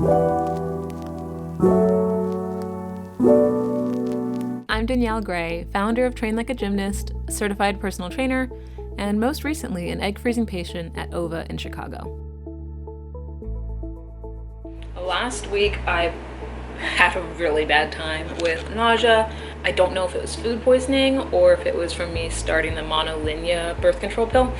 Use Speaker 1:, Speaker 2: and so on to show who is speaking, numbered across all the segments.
Speaker 1: I'm Danielle Gray, founder of Train Like a Gymnast, certified personal trainer, and most recently an egg freezing patient at OVA in Chicago. Last week I had a really bad time with nausea. I don't know if it was food poisoning or if it was from me starting the monolinea birth control pill,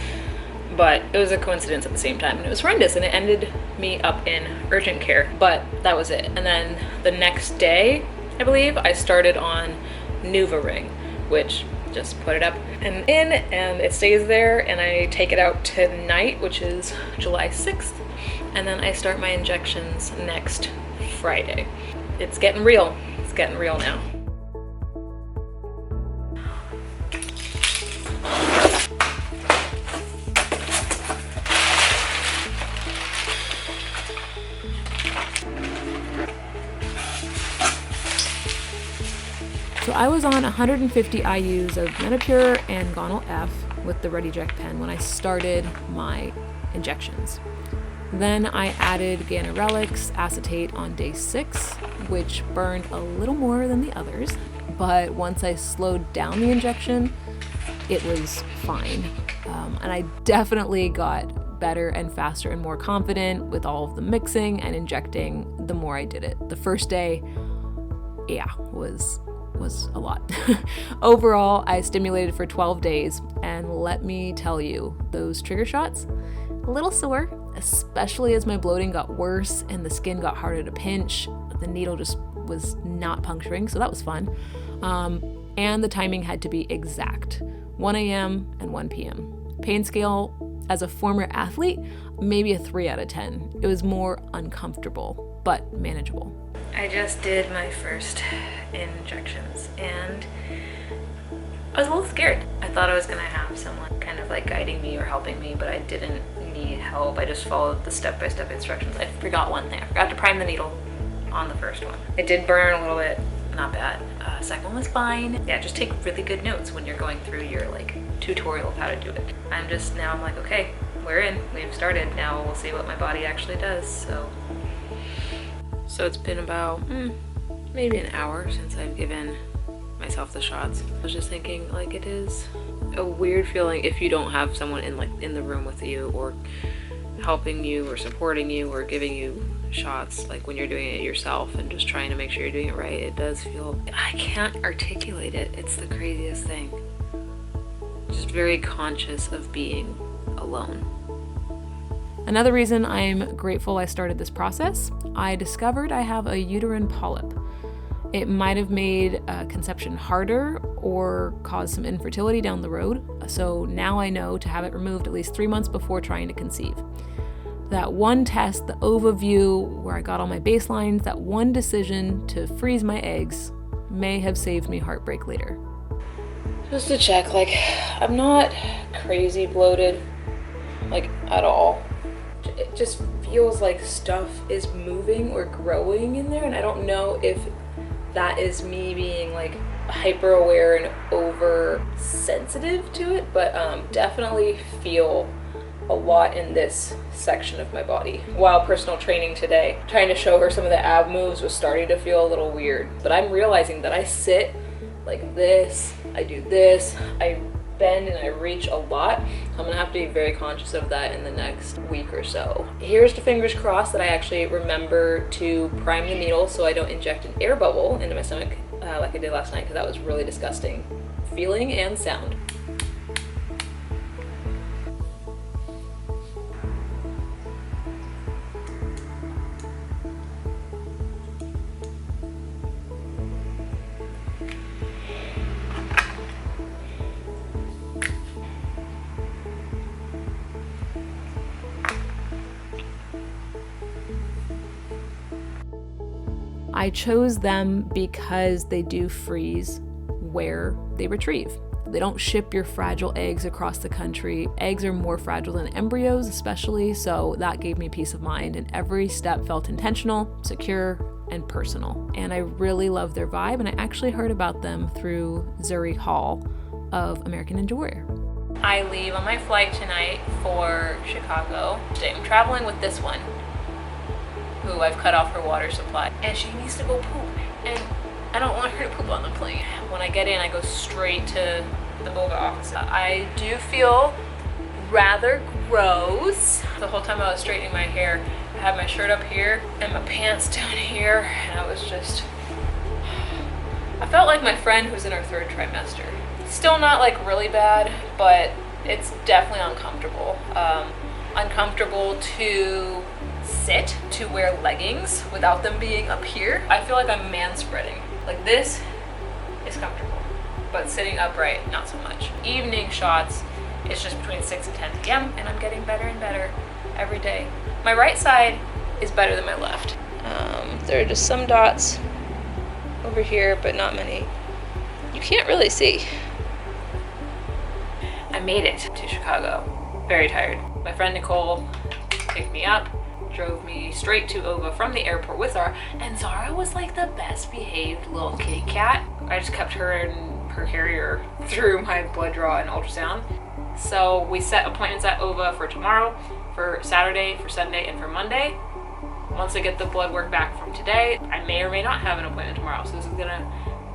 Speaker 1: but it was a coincidence at the same time, and it was horrendous, and it ended me up in urgent care, but that was it. And then the next day, I believe, I started on NuvaRing, which just put it up and in, and it stays there, and I take it out tonight, which is July 6th, and then I start my injections next Friday. It's getting real. It's getting real now. So I was on 150 IUs of Menopur and gonal-f with the ReadyJect pen when I started my injections. Then I added ganirelix acetate on day 6, which burned a little more than the others, but once I slowed down the injection, it was fine. And I definitely got better and faster and more confident with all of the mixing and injecting the more I did it. The first day, was a lot. Overall, I stimulated for 12 days, and let me tell you, those trigger shots, a little sore, especially as my bloating got worse and the skin got harder to pinch. The needle just was not puncturing, so that was fun. And the timing had to be exact, 1 a.m. and 1 p.m. Pain scale, as a former athlete, maybe a 3 out of 10. It was more uncomfortable, but manageable. I just did my first injections, and I was a little scared. I thought I was gonna have someone kind of like guiding me or helping me, but I didn't need help. I just followed the step-by-step instructions. I forgot one thing. I forgot to prime the needle on the first one. It did burn a little bit, not bad. Second one was fine. Yeah, just take really good notes when you're going through your like tutorial of how to do it. I'm like, okay, we're in, we've started. Now we'll see what my body actually does. So it's been about maybe an hour since I've given myself the shots. I was just thinking, like, it is a weird feeling if you don't have someone in the room with you or helping you or supporting you or giving you shots, like when you're doing it yourself and just trying to make sure you're doing it right. It does feel, I can't articulate it. It's the craziest thing. Just very conscious of being alone. Another reason I'm grateful I started this process, I discovered I have a uterine polyp. It might have made conception harder or caused some infertility down the road, so now I know to have it removed at least 3 months before trying to conceive. That one test, the OVA view, where I got all my baselines, that one decision to freeze my eggs may have saved me heartbreak later. Just to check, like, I'm not crazy bloated, like, at all. It just feels like stuff is moving or growing in there, and I don't know if that is me being like hyper aware and oversensitive to it, but definitely feel a lot in this section of my body. While personal training today, trying to show her some of the ab moves was starting to feel a little weird, but I'm realizing that I sit like this, I do this, I bend and I reach a lot. I'm gonna have to be very conscious of that in the next week or so. Here's to fingers crossed that I actually remember to prime the needle so I don't inject an air bubble into my stomach like I did last night, because that was really disgusting feeling and sound. I chose them because they do freeze where they retrieve. They don't ship your fragile eggs across the country. Eggs are more fragile than embryos, especially, so that gave me peace of mind, and every step felt intentional, secure, and personal. And I really love their vibe, and I actually heard about them through Zuri Hall of American Ninja Warrior. I leave on my flight tonight for Chicago. I'm traveling with this one. who I've cut off her water supply, and she needs to go poop, and I don't want her to poop on the plane. When I get in, I go straight to the OVA office. I do feel rather gross. The whole time I was straightening my hair, I had my shirt up here and my pants down here, and I was just, I felt like my friend who's in her 3rd trimester. Still not like really bad, but it's definitely uncomfortable. Uncomfortable to sit, to wear leggings without them being up here. I feel like I'm man-spreading. Like this is comfortable, but sitting upright, not so much. Evening shots, it's just between 6 and 10 p.m. and I'm getting better and better every day. My right side is better than my left. There are just some dots over here, but not many. You can't really see. I made it to Chicago, very tired. My friend Nicole picked me up, drove me straight to OVA from the airport with Zara, and Zara was like the best behaved little kitty cat. I just kept her in her carrier through my blood draw and ultrasound. So we set appointments at OVA for tomorrow, for Saturday, for Sunday, and for Monday. Once I get the blood work back from today, I may or may not have an appointment tomorrow. So this is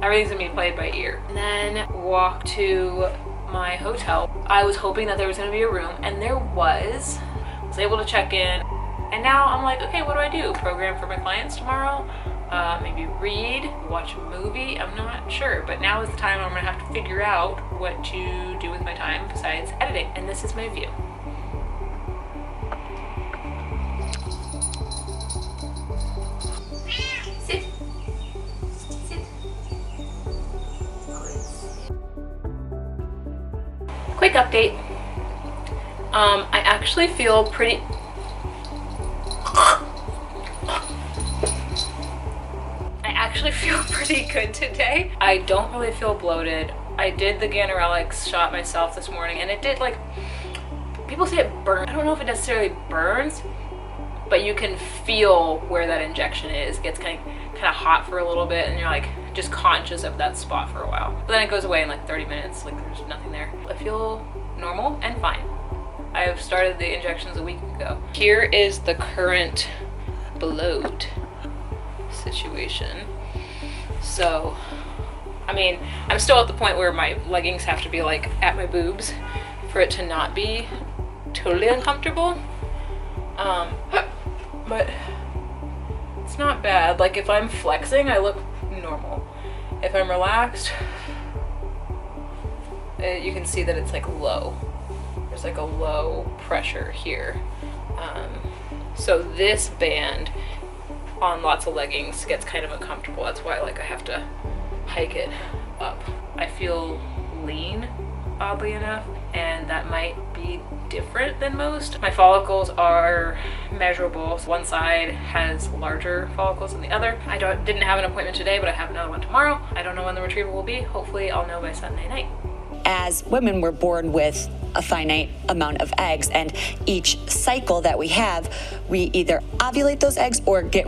Speaker 1: everything's gonna be played by ear. And then walk to my hotel. I was hoping that there was gonna be a room, and there was. I was able to check in, and now I'm like, okay, what do I do? Program for my clients tomorrow? Maybe read, watch a movie, I'm not sure. But now is the time I'm gonna have to figure out what to do with my time besides editing. And this is my view. Sit. Sit. Quick update. I actually feel pretty... feel pretty good today. I don't really feel bloated. I did the Ganirelix shot myself this morning, and it did, like, people say it burns. I don't know if it necessarily burns, but you can feel where that injection is. It gets kind of hot for a little bit, and you're like just conscious of that spot for a while. But then it goes away in like 30 minutes, like there's nothing there. I feel normal and fine. I've started the injections a week ago. Here is the current bloat situation. So, I mean, I'm still at the point where my leggings have to be like at my boobs for it to not be totally uncomfortable. But it's not bad. Like if I'm flexing, I look normal. If I'm relaxed, you can see that it's like low. There's like a low pressure here. So this band on lots of leggings gets kind of uncomfortable. That's why like I have to hike it up. I feel lean, oddly enough, and that might be different than most. My follicles are measurable. So one side has larger follicles than the other. I didn't have an appointment today, but I have another one tomorrow. I don't know when the retrieval will be. Hopefully I'll know by Sunday night.
Speaker 2: As women, we're born with a finite amount of eggs, and each cycle that we have, we either ovulate those eggs or get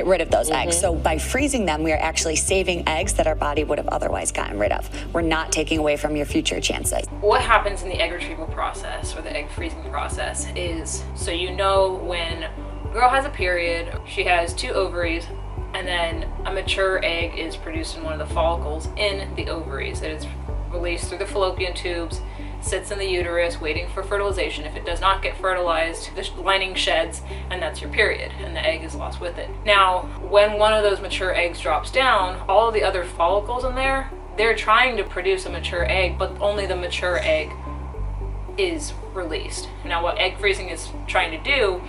Speaker 2: rid of those eggs. So by freezing them, we are actually saving eggs that our body would have otherwise gotten rid of. We're not taking away from your future chances.
Speaker 1: What happens in the egg retrieval process or the egg freezing process is, so you know when a girl has a period, she has 2 ovaries, and then a mature egg is produced in one of the follicles in the ovaries. It is released through the fallopian tubes, sits in the uterus waiting for fertilization. If it does not get fertilized, the lining sheds, and that's your period, and the egg is lost with it. Now, when one of those mature eggs drops down, all of the other follicles in there, they're trying to produce a mature egg, but only the mature egg is released. Now, what egg freezing is trying to do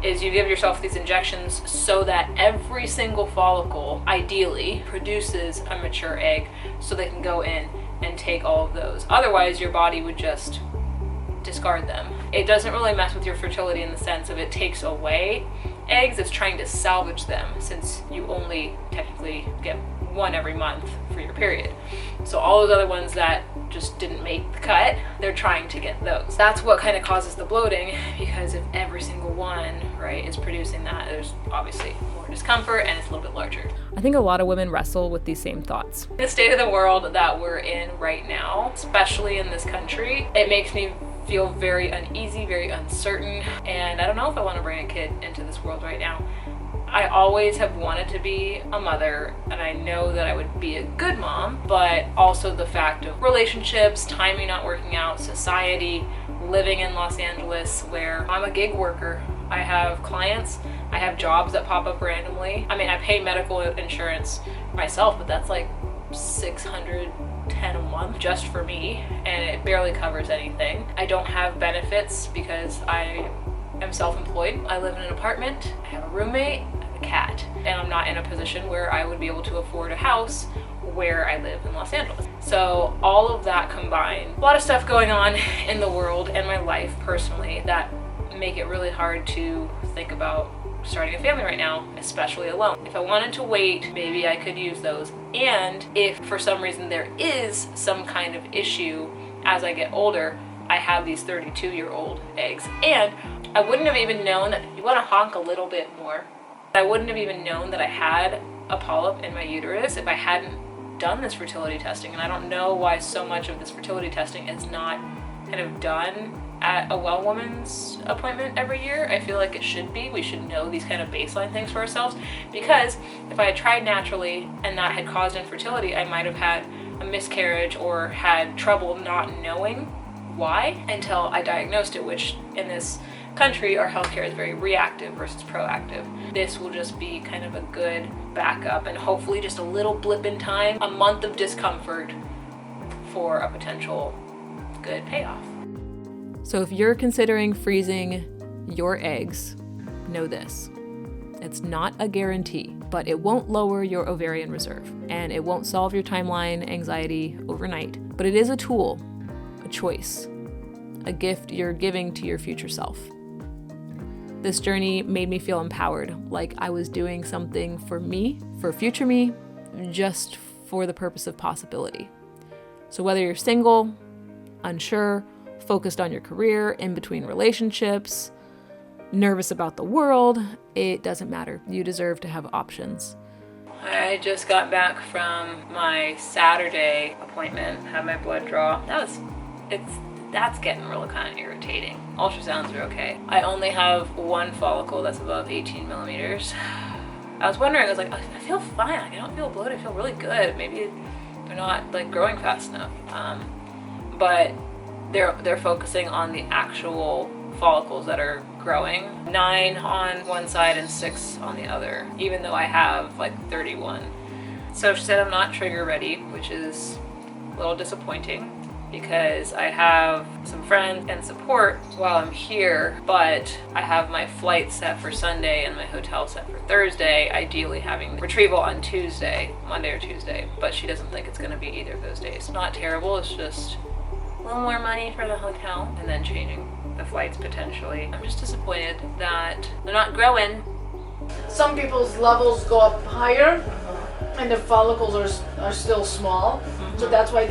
Speaker 1: is you give yourself these injections so that every single follicle, ideally, produces a mature egg so they can go in and take all of those. Otherwise, your body would just discard them. It doesn't really mess with your fertility in the sense of it takes away eggs. It's trying to salvage them, since you only technically get 1 every month for your period. So all those other ones that just didn't make the cut, they're trying to get those. That's what kind of causes the bloating, because if every single one, right, is producing that, there's obviously more discomfort and it's a little bit larger.
Speaker 3: I think a lot of women wrestle with these same thoughts.
Speaker 1: The state of the world that we're in right now, especially in this country, it makes me feel very uneasy, very uncertain, and I don't know if I want to bring a kid into this world right now. I always have wanted to be a mother, and I know that I would be a good mom, but also the fact of relationships, timing not working out, society, living in Los Angeles where I'm a gig worker. I have clients, I have jobs that pop up randomly. I mean, I pay medical insurance myself, but that's like $610 a month just for me, and it barely covers anything. I don't have benefits because I am self-employed. I live in an apartment, I have a roommate, I have a cat, and I'm not in a position where I would be able to afford a house where I live in Los Angeles. So all of that combined, a lot of stuff going on in the world and my life personally that make it really hard to think about starting a family right now, especially alone. If I wanted to wait, maybe I could use those. And if for some reason there is some kind of issue as I get older, I have these 32-year-old eggs. And I wouldn't have even known that, you want to honk a little bit more, I wouldn't have even known that I had a polyp in my uterus if I hadn't done this fertility testing. And I don't know why so much of this fertility testing is not kind of done at a well woman's appointment every year. I feel like it should be. We should know these kind of baseline things for ourselves, because if I had tried naturally and that had caused infertility, I might have had a miscarriage or had trouble not knowing why until I diagnosed it, which in this country our healthcare is very reactive versus proactive. This will just be kind of a good backup and hopefully just a little blip in time, a month of discomfort for a potential good payoff.
Speaker 3: So if you're considering freezing your eggs, know this. It's not a guarantee, but it won't lower your ovarian reserve, and it won't solve your timeline anxiety overnight. But it is a tool, a choice, a gift you're giving to your future self. This journey made me feel empowered, like I was doing something for me, for future me, just for the purpose of possibility. So whether you're single, unsure, focused on your career, in between relationships, nervous about the world, it doesn't matter. You deserve to have options.
Speaker 1: I just got back from my Saturday appointment, had my blood draw. That's getting really kind of irritating. Ultrasounds are okay. I only have one follicle that's above 18 millimeters. I was wondering, I was like, I feel fine. I don't feel bloated. I feel really good. Maybe they're not like growing fast enough. But they're focusing on the actual follicles that are growing. 9 on one side and 6 on the other, even though I have like 31. So she said I'm not trigger ready, which is a little disappointing because I have some friends and support while I'm here, but I have my flight set for Sunday and my hotel set for Thursday, ideally having retrieval on Tuesday, Monday or Tuesday, but she doesn't think it's gonna be either of those days. Not terrible, it's just a little more money for the hotel and then changing the flights potentially. I'm just disappointed that they're not growing.
Speaker 4: Some people's levels go up higher and their follicles are still small. So that's why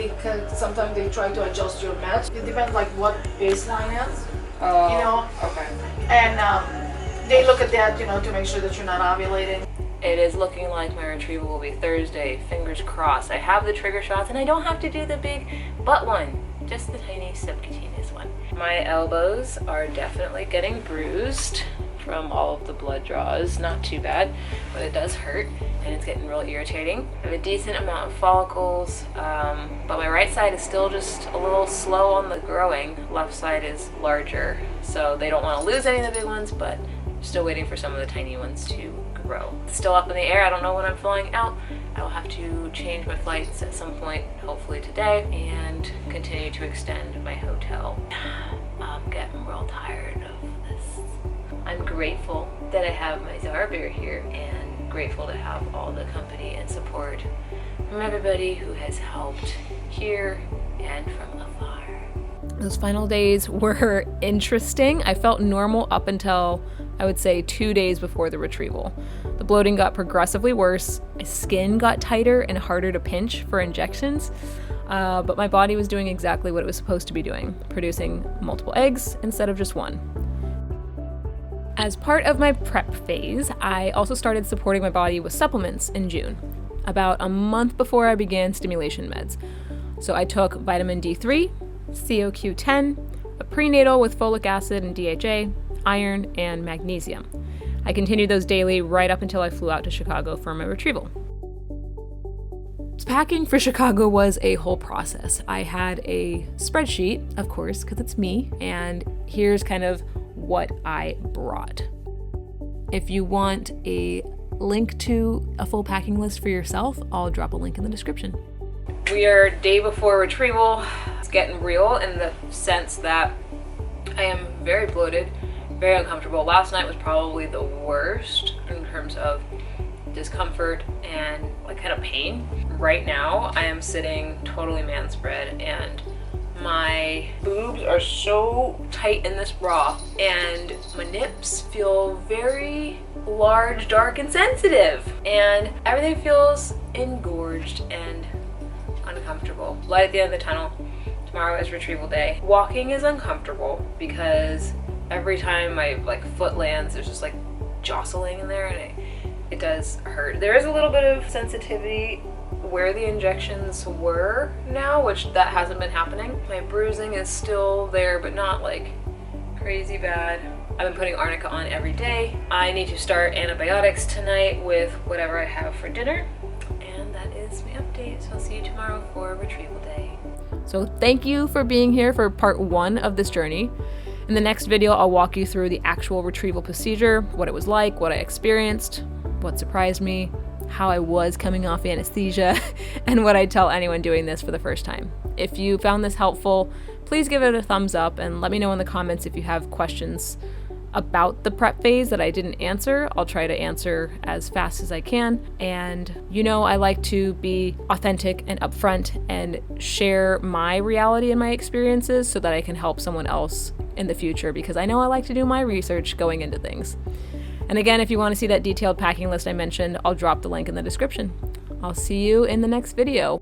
Speaker 4: sometimes they try to adjust your meds. It depends like what baseline is,
Speaker 1: Okay.
Speaker 4: And they look at that, to make sure that you're not ovulating.
Speaker 1: It is looking like my retrieval will be Thursday, fingers crossed. I have the trigger shots and I don't have to do the big butt one, just the tiny subcutaneous one. My elbows are definitely getting bruised from all of the blood draws. Not too bad, but it does hurt and it's getting real irritating. I have a decent amount of follicles, but my right side is still just a little slow on the growing. Left side is larger, so they don't want to lose any of the big ones, but I'm still waiting for some of the tiny ones to grow. It's still up in the air. I don't know when I'm flying out. I will have to change my flights at some point, hopefully today, and continue to extend my hotel. I'm getting real tired of this. I'm grateful that I have my Zara Bear here and grateful to have all the company and support from everybody who has helped here and from afar.
Speaker 3: Those final days were interesting. I felt normal up until, I would say, 2 days before the retrieval. The bloating got progressively worse. My skin got tighter and harder to pinch for injections. But my body was doing exactly what it was supposed to be doing, producing multiple eggs instead of just one. As part of my prep phase, I also started supporting my body with supplements in June, about a month before I began stimulation meds. So I took vitamin D3, CoQ10, a prenatal with folic acid and DHA, iron, and magnesium. I continued those daily right up until I flew out to Chicago for my retrieval. Packing for Chicago was a whole process. I had a spreadsheet, of course, because it's me, and here's kind of what I brought. If you want a link to a full packing list for yourself, I'll drop a link in the description.
Speaker 1: We are day before retrieval. It's getting real in the sense that I am very bloated, very uncomfortable. Last night was probably the worst in terms of discomfort and like kind of pain. Right now I am sitting totally man spread and my boobs are so tight in this bra and my nips feel very large, dark, and sensitive, and everything feels engorged and uncomfortable. Light at the end of the tunnel. Tomorrow is retrieval day. Walking is uncomfortable because every time my foot lands, there's just like jostling in there, and it does hurt. There is a little bit of sensitivity where the injections were now, which that hasn't been happening. My bruising is still there, but not like crazy bad. I've been putting arnica on every day. I need to start antibiotics tonight with whatever I have for dinner. And that is my update. So I'll see you tomorrow for retrieval day.
Speaker 3: So thank you for being here for part 1 of this journey. In the next video, I'll walk you through the actual retrieval procedure, what it was like, what I experienced, what surprised me, how I was coming off anesthesia, and what I tell anyone doing this for the first time. If you found this helpful, please give it a thumbs up and let me know in the comments if you have questions about the prep phase that I didn't answer. I'll try to answer as fast as I can. And you know, I like to be authentic and upfront and share my reality and my experiences so that I can help someone else in the future, because I know I like to do my research going into things. And again, if you want to see that detailed packing list I mentioned, I'll drop the link in the description. I'll see you in the next video.